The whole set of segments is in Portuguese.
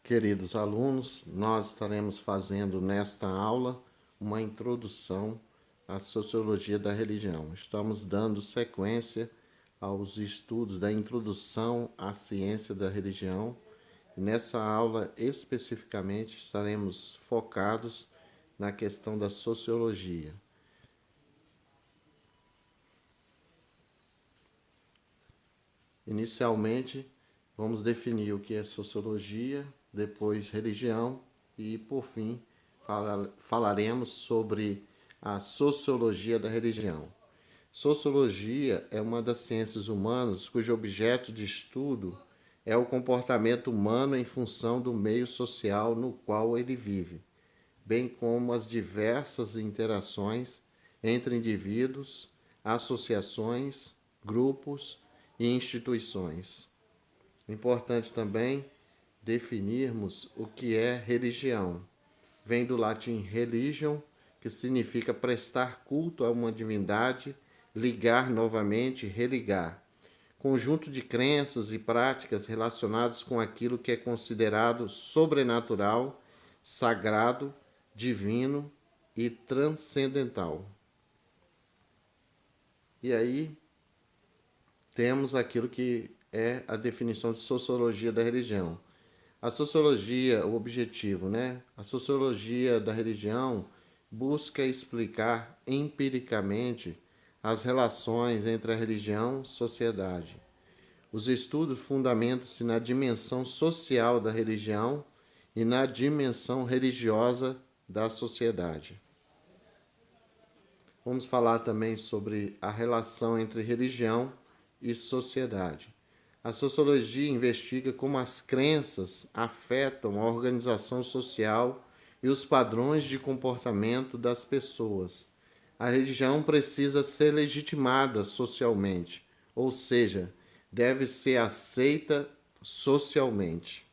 Queridos alunos, nós estaremos fazendo nesta aula uma introdução à sociologia da religião. Estamos dando sequência aos estudos da introdução à ciência da religião. E nessa aula, especificamente, estaremos focados na questão da sociologia. Inicialmente, vamos definir o que é sociologia, depois religião e, por fim, falaremos sobre a sociologia da religião. Sociologia é uma das ciências humanas cujo objeto de estudo é o comportamento humano em função do meio social no qual ele vive, bem como as diversas interações entre indivíduos, associações, grupos e instituições. Importante também definirmos o que é religião. Vem do latim religion, que significa prestar culto a uma divindade, ligar novamente, religar. Conjunto de crenças e práticas relacionadas com aquilo que é considerado sobrenatural, sagrado, divino e transcendental. E aí temos aquilo que é a definição de sociologia da religião. A sociologia, o objetivo, A sociologia da religião busca explicar empiricamente as relações entre a religião e a sociedade. Os estudos fundamentam-se na dimensão social da religião e na dimensão religiosa da sociedade. Vamos falar também sobre a relação entre religião e sociedade. A sociologia investiga como as crenças afetam a organização social e os padrões de comportamento das pessoas. A religião precisa ser legitimada socialmente, ou seja, deve ser aceita socialmente.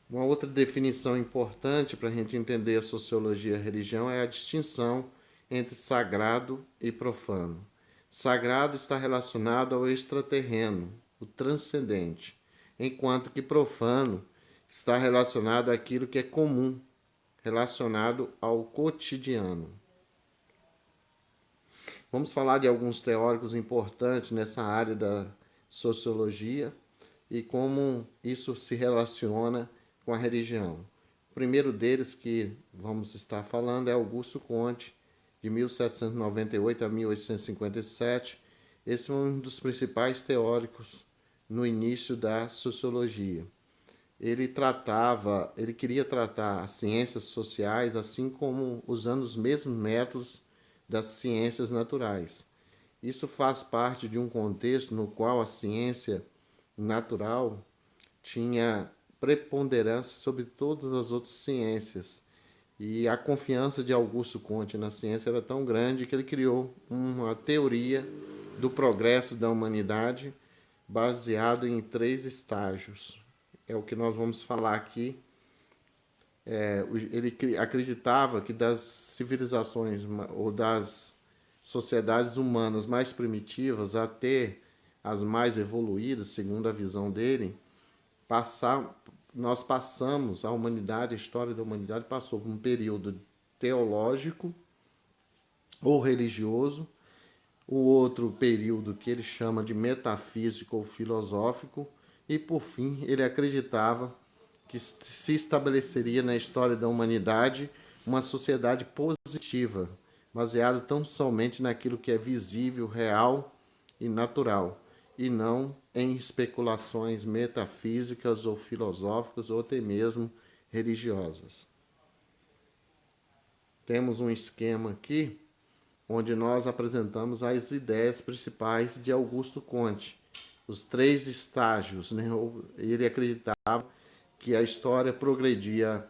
Uma outra definição importante para a gente entender a sociologia e a religião é a distinção entre sagrado e profano. Sagrado está relacionado ao extraterreno, o transcendente, enquanto que profano está relacionado àquilo que é comum, relacionado ao cotidiano. Vamos falar de alguns teóricos importantes nessa área da sociologia e como isso se relaciona com a religião. O primeiro deles que vamos estar falando é Augusto Comte, de 1798 a 1857. Esse é um dos principais teóricos no início da sociologia. Ele queria tratar as ciências sociais assim como usando os mesmos métodos das ciências naturais. Isso faz parte de um contexto no qual a ciência natural tinha preponderância sobre todas as outras ciências. E a confiança de Augusto Comte na ciência era tão grande que ele criou uma teoria do progresso da humanidade baseado em 3 estágios. É o que nós vamos falar aqui. Ele acreditava que das civilizações ou das sociedades humanas mais primitivas até as mais evoluídas, segundo a visão dele, nós passamos, a história da humanidade passou por um período teológico ou religioso, o outro período que ele chama de metafísico ou filosófico, e por fim ele acreditava que se estabeleceria na história da humanidade uma sociedade positiva, baseada tão somente naquilo que é visível, real e natural, e não em especulações metafísicas ou filosóficas ou até mesmo religiosas. Temos um esquema aqui onde nós apresentamos as ideias principais de Augusto Comte, os 3 estágios. Ele acreditava que a história progredia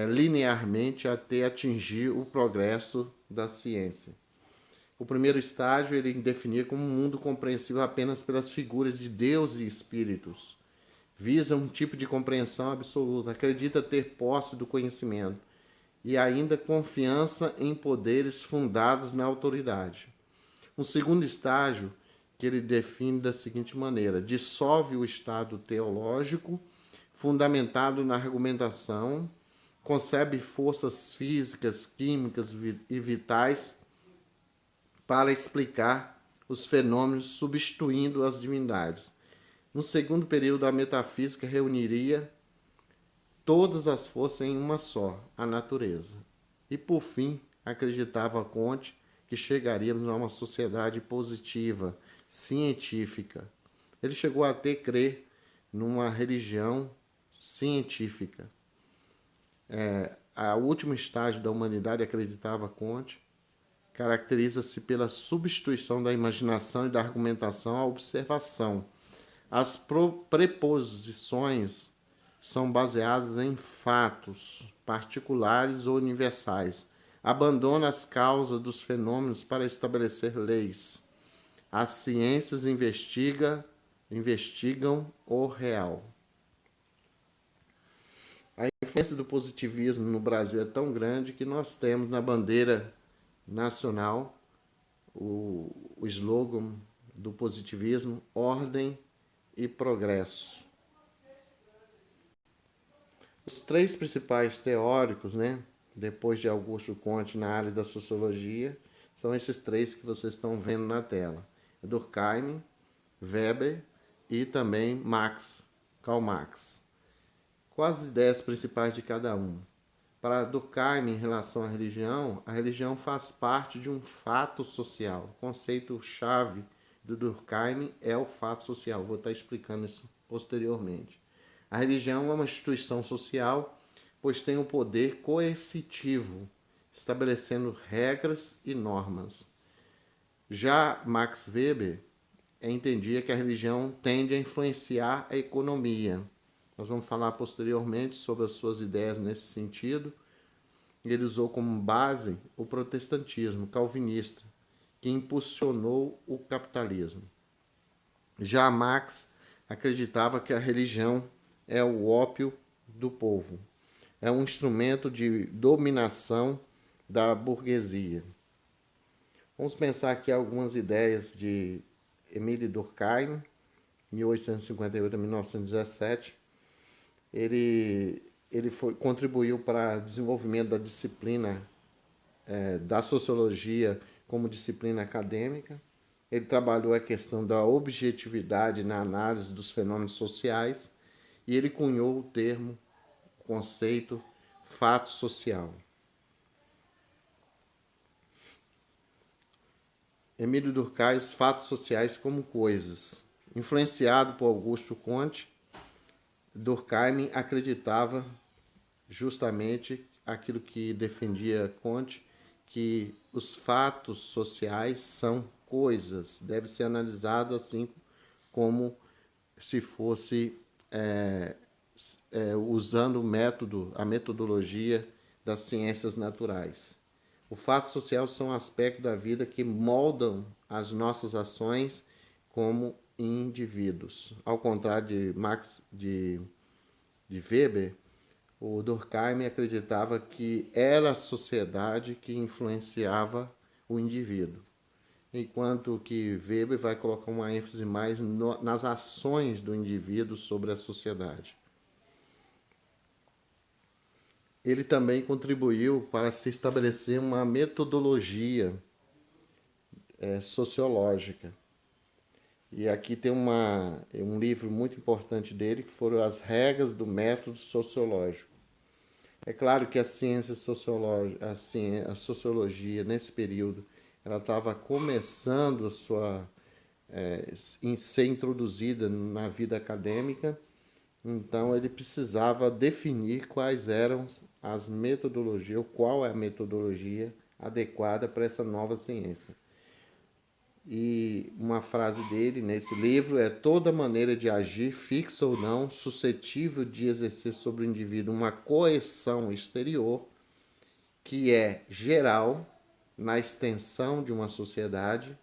linearmente até atingir o progresso da ciência. O primeiro estágio ele definia como um mundo compreensível apenas pelas figuras de Deus e espíritos. Visa um tipo de compreensão absoluta, acredita ter posse do conhecimento e ainda confiança em poderes fundados na autoridade. Um segundo estágio que ele define da seguinte maneira: dissolve o estado teológico, fundamentado na argumentação, concebe forças físicas, químicas e vitais para explicar os fenômenos, substituindo as divindades. No segundo período, a metafísica reuniria todas as forças em uma só, a natureza. E, por fim, acreditava Comte que chegaríamos a uma sociedade positiva, científica. Ele chegou a ter crer numa religião científica. A último estágio da humanidade, acreditava Comte, caracteriza-se pela substituição da imaginação e da argumentação à observação. As preposições são baseadas em fatos particulares ou universais. Abandona as causas dos fenômenos para estabelecer leis. As ciências investigam o real. A influência do positivismo no Brasil é tão grande que nós temos na bandeira nacional o slogan do positivismo: ordem e progresso. Os três principais teóricos, depois de Augusto Comte na área da sociologia, são esses três que vocês estão vendo na tela: Durkheim, Weber e também Karl Marx. Quais as ideias principais de cada um? Para Durkheim, em relação à religião, a religião faz parte de um fato social. O conceito-chave do Durkheim é o fato social. Vou estar explicando isso posteriormente. A religião é uma instituição social, pois tem um poder coercitivo, estabelecendo regras e normas. Já Max Weber entendia que a religião tende a influenciar a economia. Nós vamos falar posteriormente sobre as suas ideias nesse sentido. Ele usou como base o protestantismo calvinista, que impulsionou o capitalismo. Já Marx acreditava que a religião é o ópio do povo. É um instrumento de dominação da burguesia. Vamos pensar aqui algumas ideias de Emile Durkheim, 1858 a 1917. Ele contribuiu para o desenvolvimento da disciplina da sociologia como disciplina acadêmica. Ele trabalhou a questão da objetividade na análise dos fenômenos sociais e ele cunhou o conceito fato social. Emílio Durkheim, os fatos sociais como coisas. Influenciado por Augusto Comte, Durkheim acreditava justamente aquilo que defendia Comte, que os fatos sociais são coisas, deve ser analisado assim como se fosse usando a metodologia das ciências naturais. O fato social são aspectos da vida que moldam as nossas ações como indivíduos. Ao contrário de Weber, o Durkheim acreditava que era a sociedade que influenciava o indivíduo, enquanto que Weber vai colocar uma ênfase mais nas ações do indivíduo sobre a sociedade. Ele também contribuiu para se estabelecer uma metodologia sociológica. E aqui tem um livro muito importante dele, que foram As Regras do Método Sociológico. É claro que a sociologia nesse período, ela estava começando ser introduzida na vida acadêmica, então ele precisava definir quais eram as metodologias, ou qual é a metodologia adequada para essa nova ciência. E uma frase dele nesse livro é: toda maneira de agir, fixa ou não, suscetível de exercer sobre o indivíduo uma coerção exterior, que é geral na extensão de uma sociedade,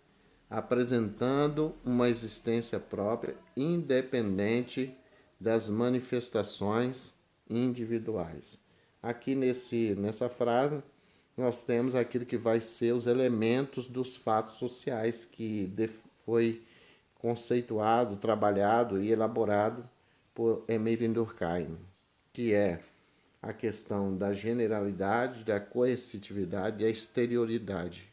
apresentando uma existência própria, independente das manifestações individuais. Aqui nessa frase, nós temos aquilo que vai ser os elementos dos fatos sociais que foi conceituado, trabalhado e elaborado por Emile Durkheim, que é a questão da generalidade, da coercitividade e a exterioridade.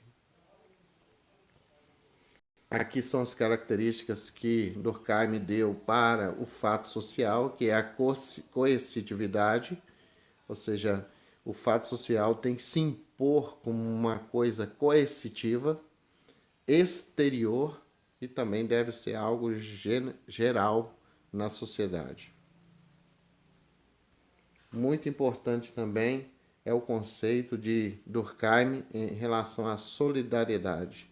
Aqui são as características que Durkheim deu para o fato social, que é a coercitividade, ou seja, o fato social tem que se impor como uma coisa coercitiva, exterior, e também deve ser algo geral na sociedade. Muito importante também é o conceito de Durkheim em relação à solidariedade.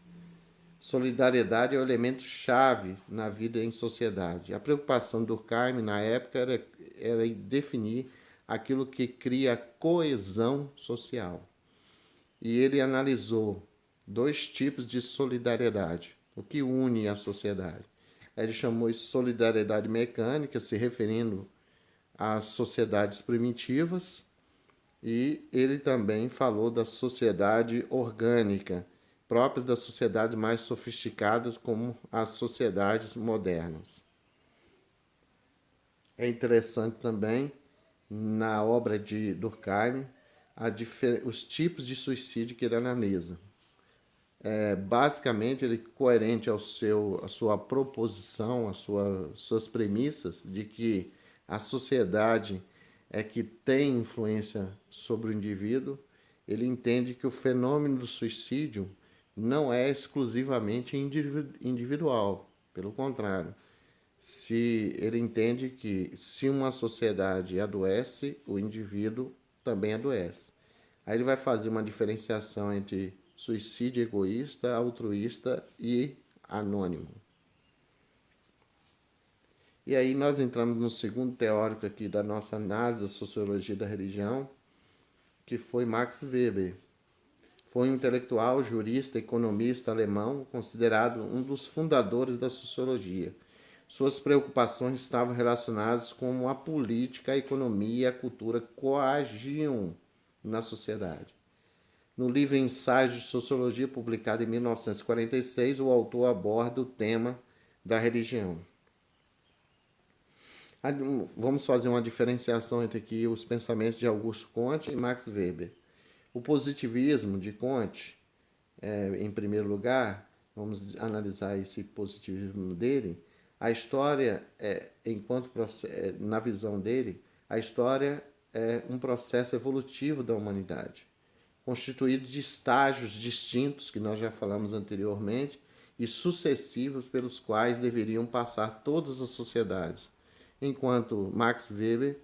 Solidariedade é o elemento chave na vida em sociedade. A preocupação de Durkheim na época era definir aquilo que cria coesão social. E ele analisou dois tipos de solidariedade, o que une a sociedade. Ele chamou isso de solidariedade mecânica, se referindo às sociedades primitivas, e ele também falou da sociedade orgânica, próprias das sociedades mais sofisticadas, como as sociedades modernas. É interessante também, na obra de Durkheim, os tipos de suicídio que ele analisa. Basicamente, ele é coerente à sua proposição, suas premissas de que a sociedade é que tem influência sobre o indivíduo. Ele entende que o fenômeno do suicídio não é exclusivamente individual, pelo contrário. Ele entende que se uma sociedade adoece, o indivíduo também adoece. Aí ele vai fazer uma diferenciação entre suicídio egoísta, altruísta e anônimo. E aí nós entramos no segundo teórico aqui da nossa análise da sociologia da religião, que foi Max Weber. Foi um intelectual, jurista, economista alemão, considerado um dos fundadores da sociologia. Suas preocupações estavam relacionadas com a política, a economia e a cultura coagiam na sociedade. No livro Ensaios de Sociologia, publicado em 1946, o autor aborda o tema da religião. Vamos fazer uma diferenciação entre aqui os pensamentos de Augusto Comte e Max Weber. O positivismo de Comte, em primeiro lugar, vamos analisar esse positivismo dele. A história, na visão dele, a história é um processo evolutivo da humanidade, constituído de estágios distintos, que nós já falamos anteriormente, e sucessivos pelos quais deveriam passar todas as sociedades. Enquanto Max Weber,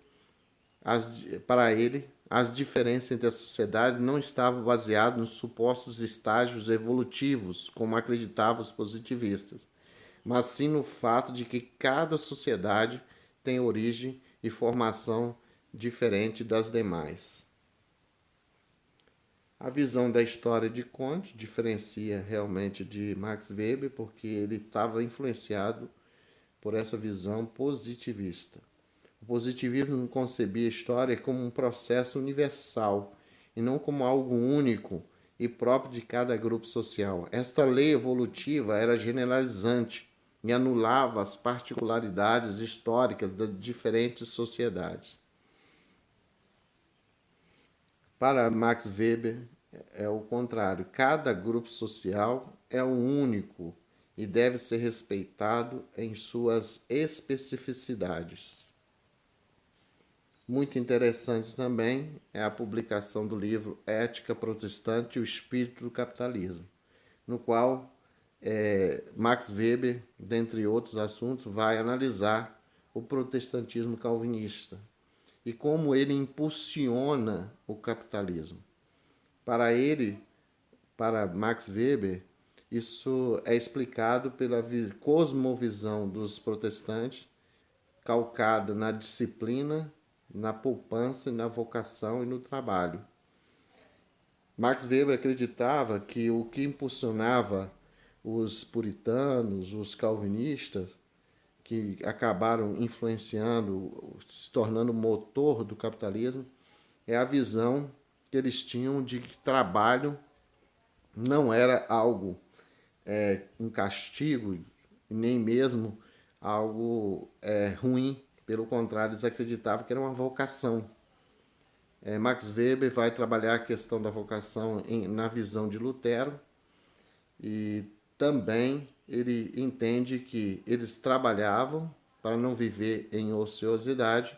para ele, as diferenças entre as sociedades não estavam baseadas nos supostos estágios evolutivos, como acreditavam os positivistas, mas sim no fato de que cada sociedade tem origem e formação diferente das demais. A visão da história de Comte diferencia realmente de Max Weber, porque ele estava influenciado por essa visão positivista. O positivismo concebia a história como um processo universal e não como algo único e próprio de cada grupo social. Esta lei evolutiva era generalizante e anulava as particularidades históricas das diferentes sociedades. Para Max Weber é o contrário. Cada grupo social é único e deve ser respeitado em suas especificidades. Muito interessante também é a publicação do livro Ética Protestante e o Espírito do Capitalismo, no qual Max Weber, dentre outros assuntos, vai analisar o protestantismo calvinista e como ele impulsiona o capitalismo. Para Max Weber, isso é explicado pela cosmovisão dos protestantes, calcada na disciplina, na poupança, na vocação e no trabalho. Max Weber acreditava que o que impulsionava os puritanos, os calvinistas, que acabaram influenciando, se tornando motor do capitalismo, é a visão que eles tinham de que trabalho não era algo, um castigo, nem mesmo algo ruim Pelo contrário, eles acreditavam que era uma vocação. Max Weber vai trabalhar a questão da vocação na visão de Lutero, e também ele entende que eles trabalhavam para não viver em ociosidade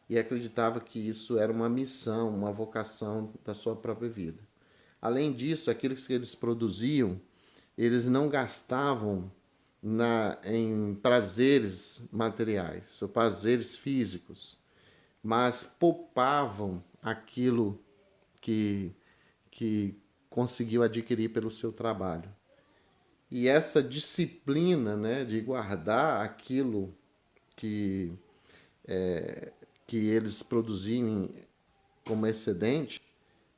e acreditava que isso era uma missão, uma vocação da sua própria vida. Além disso, aquilo que eles produziam, eles não gastavam em prazeres materiais, ou prazeres físicos, mas poupavam aquilo que conseguiu adquirir pelo seu trabalho. E essa disciplina, né, de guardar aquilo que, que eles produziam como excedente,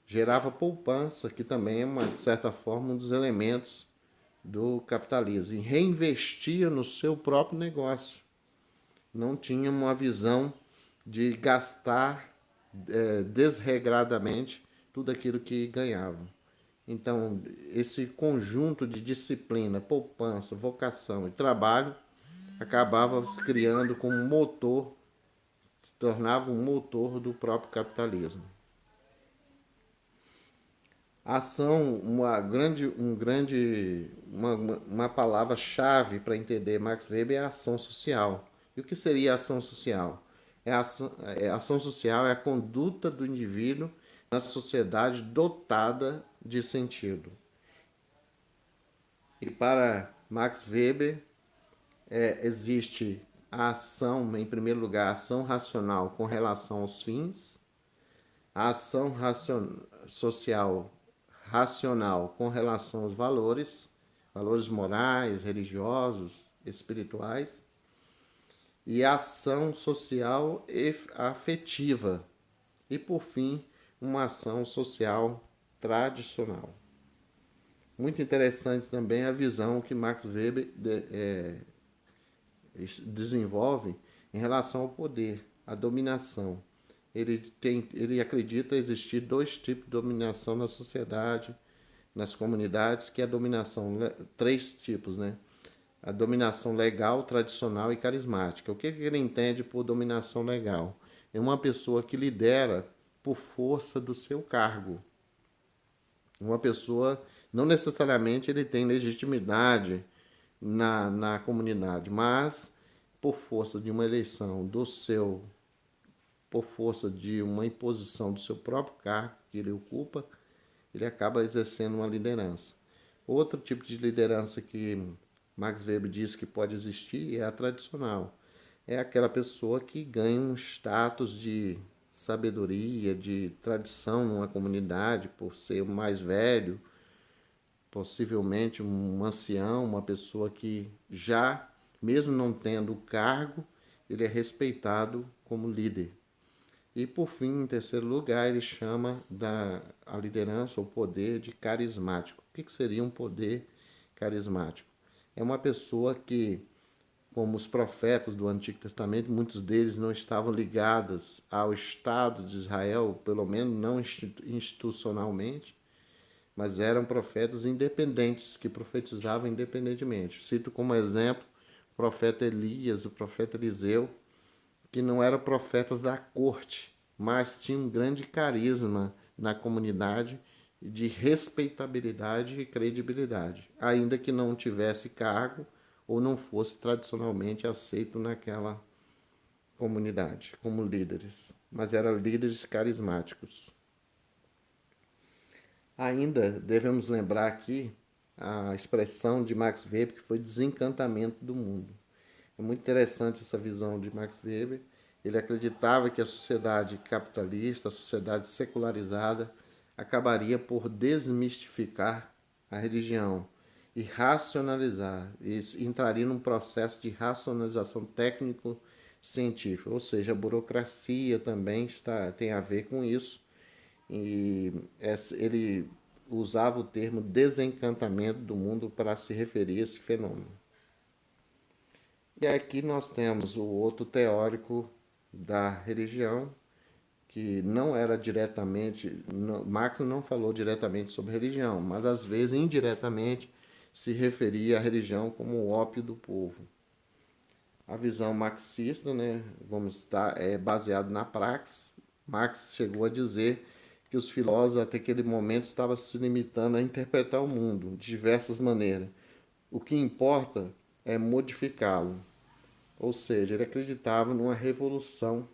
gerava poupança, que também é, de certa forma, um dos elementos do capitalismo. E reinvestia no seu próprio negócio. Não tinha uma visão de gastar desregradamente tudo aquilo que ganhavam. Então, esse conjunto de disciplina, poupança, vocação e trabalho acabava criando como motor, se tornava um motor do próprio capitalismo. Ação, uma palavra-chave para entender Max Weber é a ação social. E o que seria a ação social? A ação social é a conduta do indivíduo na sociedade dotada de sentido. E para Max Weber, existe a ação, em primeiro lugar, a ação racional com relação aos fins, a ação social racional com relação aos valores morais, religiosos, espirituais, e a ação social afetiva, e por fim, uma ação social tradicional. Muito interessante também a visão que Max Weber desenvolve em relação ao poder, à dominação. Ele acredita existir dois tipos de dominação na sociedade, nas comunidades, que é a dominação, três tipos, né? A dominação legal, tradicional e carismática. O que ele entende por dominação legal? É uma pessoa que lidera por força do seu cargo. Uma pessoa, não necessariamente ele tem legitimidade na comunidade, mas por força de uma eleição por força de uma imposição do seu próprio cargo que ele ocupa, ele acaba exercendo uma liderança. Outro tipo de liderança que Max Weber diz que pode existir é a tradicional. É aquela pessoa que ganha um status de sabedoria, de tradição numa comunidade, por ser o mais velho, possivelmente um ancião, uma pessoa que já, mesmo não tendo o cargo, ele é respeitado como líder. E por fim, em terceiro lugar, ele chama a liderança, o poder de carismático. O que seria um poder carismático? É uma pessoa que, como os profetas do Antigo Testamento, muitos deles não estavam ligados ao Estado de Israel, pelo menos não institucionalmente, mas eram profetas independentes, que profetizavam independentemente. Cito como exemplo o profeta Elias, o profeta Eliseu, que não eram profetas da corte, mas tinham um grande carisma na comunidade de respeitabilidade e credibilidade, ainda que não tivesse cargo ou não fosse tradicionalmente aceito naquela comunidade como líderes, mas eram líderes carismáticos. Ainda devemos lembrar aqui a expressão de Max Weber, que foi desencantamento do mundo. É muito interessante essa visão de Max Weber. Ele acreditava que a sociedade capitalista, a sociedade secularizada, acabaria por desmistificar a religião e racionalizar, e entraria num processo de racionalização técnico-científica, ou seja, a burocracia também tem a ver com isso, e ele usava o termo desencantamento do mundo para se referir a esse fenômeno. E aqui nós temos o outro teórico da religião, que não era diretamente, Marx não falou diretamente sobre religião, mas às vezes indiretamente se referia à religião como o ópio do povo. A visão marxista, né, vamos estar baseado na praxis. Marx chegou a dizer que os filósofos até aquele momento estavam se limitando a interpretar o mundo de diversas maneiras. O que importa é modificá-lo. Ou seja, ele acreditava numa revolução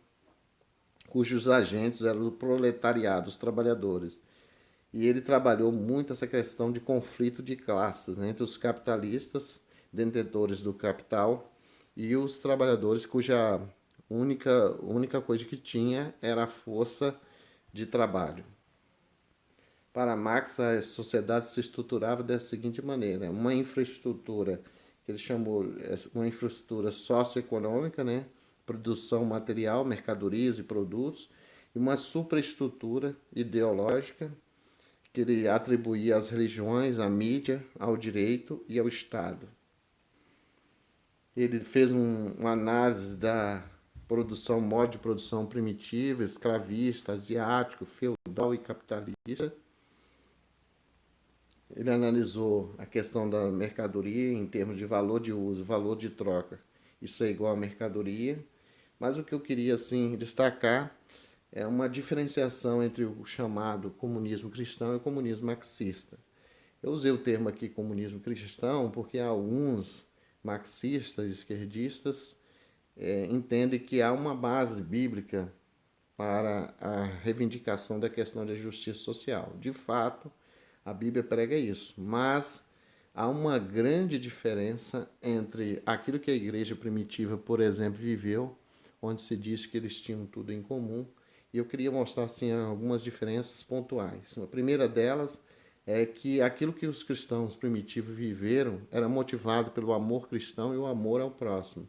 cujos agentes eram o proletariado, os trabalhadores. E ele trabalhou muito essa questão de conflito de classes, né, entre os capitalistas, detentores do capital, e os trabalhadores cuja única coisa que tinha era a força de trabalho. Para Marx, a sociedade se estruturava da seguinte maneira: uma infraestrutura que ele chamou uma infraestrutura socioeconômica, né? Produção material, mercadorias e produtos, e uma superestrutura ideológica que ele atribuía às religiões, à mídia, ao direito e ao Estado. Ele fez uma análise da produção, modo de produção primitiva, escravista, asiático, feudal e capitalista. Ele analisou a questão da mercadoria em termos de valor de uso, valor de troca. Isso é igual à mercadoria. Mas o que eu queria assim destacar é uma diferenciação entre o chamado comunismo cristão e o comunismo marxista. Eu usei o termo aqui comunismo cristão porque alguns marxistas, esquerdistas, entendem que há uma base bíblica para a reivindicação da questão da justiça social. De fato, a Bíblia prega isso, mas há uma grande diferença entre aquilo que a igreja primitiva, por exemplo, viveu, onde se diz que eles tinham tudo em comum, e eu queria mostrar assim, algumas diferenças pontuais. A primeira delas é que aquilo que os cristãos primitivos viveram era motivado pelo amor cristão e o amor ao próximo.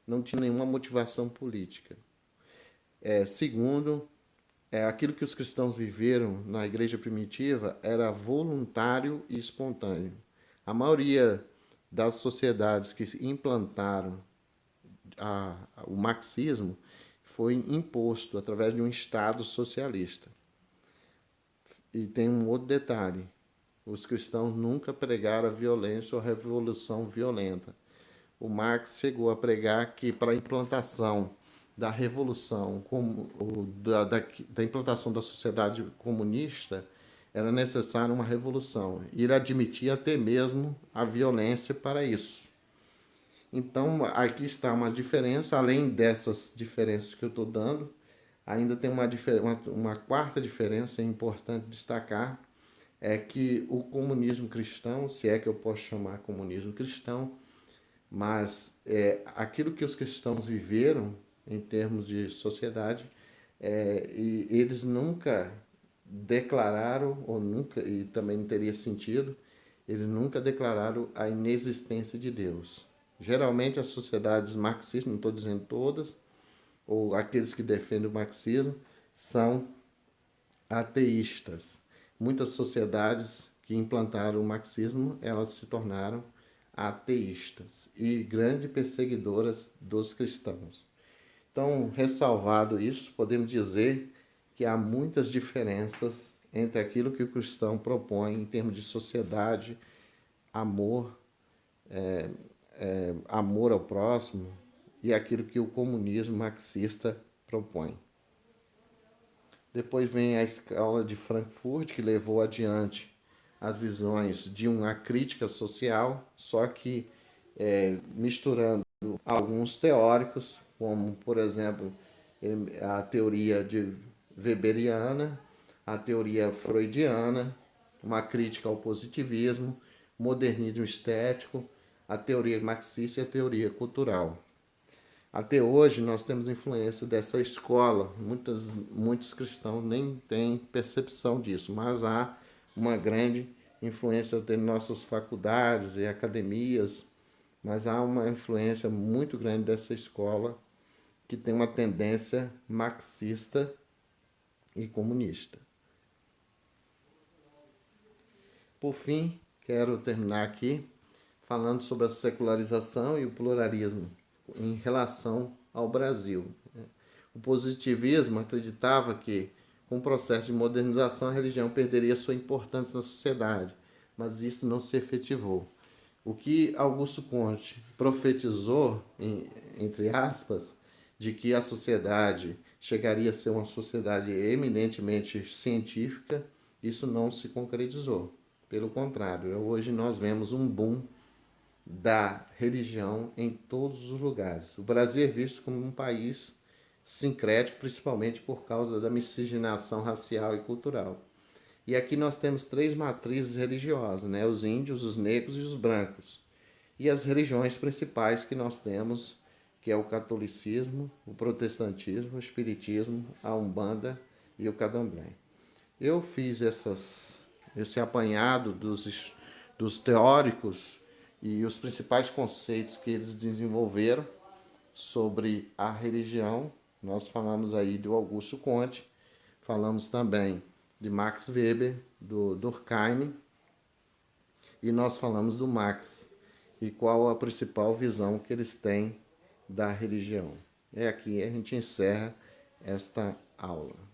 Não tinha nenhuma motivação política. Segundo, aquilo que os cristãos viveram na igreja primitiva era voluntário e espontâneo. A maioria das sociedades que implantaram o marxismo foi imposto através de um Estado socialista. E tem um outro detalhe: os cristãos nunca pregaram a violência ou a revolução violenta. O Marx chegou a pregar que para a implantação da revolução, da implantação da sociedade comunista, era necessária uma revolução. E ele admitia até mesmo a violência para isso. Então, aqui está uma diferença, além dessas diferenças que eu estou dando, ainda tem uma quarta diferença importante destacar, é que o comunismo cristão, se é que eu posso chamar comunismo cristão, mas aquilo que os cristãos viveram em termos de sociedade, e eles nunca declararam, ou nunca, e também não teria sentido, eles nunca declararam a inexistência de Deus. Geralmente as sociedades marxistas, não estou dizendo todas, ou aqueles que defendem o marxismo, são ateístas. Muitas sociedades que implantaram o marxismo, elas se tornaram ateístas e grandes perseguidoras dos cristãos. Então, ressalvado isso, podemos dizer que há muitas diferenças entre aquilo que o cristão propõe em termos de sociedade, amor, amor ao próximo, e aquilo que o comunismo marxista propõe. Depois vem a escola de Frankfurt, que levou adiante as visões de uma crítica social, só que misturando alguns teóricos, como, por exemplo, a teoria de weberiana, a teoria freudiana, uma crítica ao positivismo, modernismo estético, a teoria marxista e a teoria cultural. Até hoje nós temos influência dessa escola. Muitos cristãos nem têm percepção disso, mas há uma grande influência de nossas faculdades e academias, mas há uma influência muito grande dessa escola que tem uma tendência marxista e comunista. Por fim, quero terminar aqui falando sobre a secularização e o pluralismo em relação ao Brasil. O positivismo acreditava que, com o processo de modernização, a religião perderia sua importância na sociedade, mas isso não se efetivou. O que Augusto Conte profetizou, entre aspas, de que a sociedade chegaria a ser uma sociedade eminentemente científica, isso não se concretizou. Pelo contrário, hoje nós vemos um boom da religião em todos os lugares. O Brasil é visto como um país sincrético, principalmente por causa da miscigenação racial e cultural. E aqui nós temos três matrizes religiosas, né? Os índios, os negros e os brancos. E as religiões principais que nós temos, que é o catolicismo, o protestantismo, o espiritismo, a umbanda e o candomblé. Eu fiz esse apanhado dos teóricos e os principais conceitos que eles desenvolveram sobre a religião. Nós falamos aí do Augusto Conte, falamos também de Max Weber, do Durkheim, e nós falamos do Marx e qual a principal visão que eles têm da religião. É aqui a gente encerra esta aula.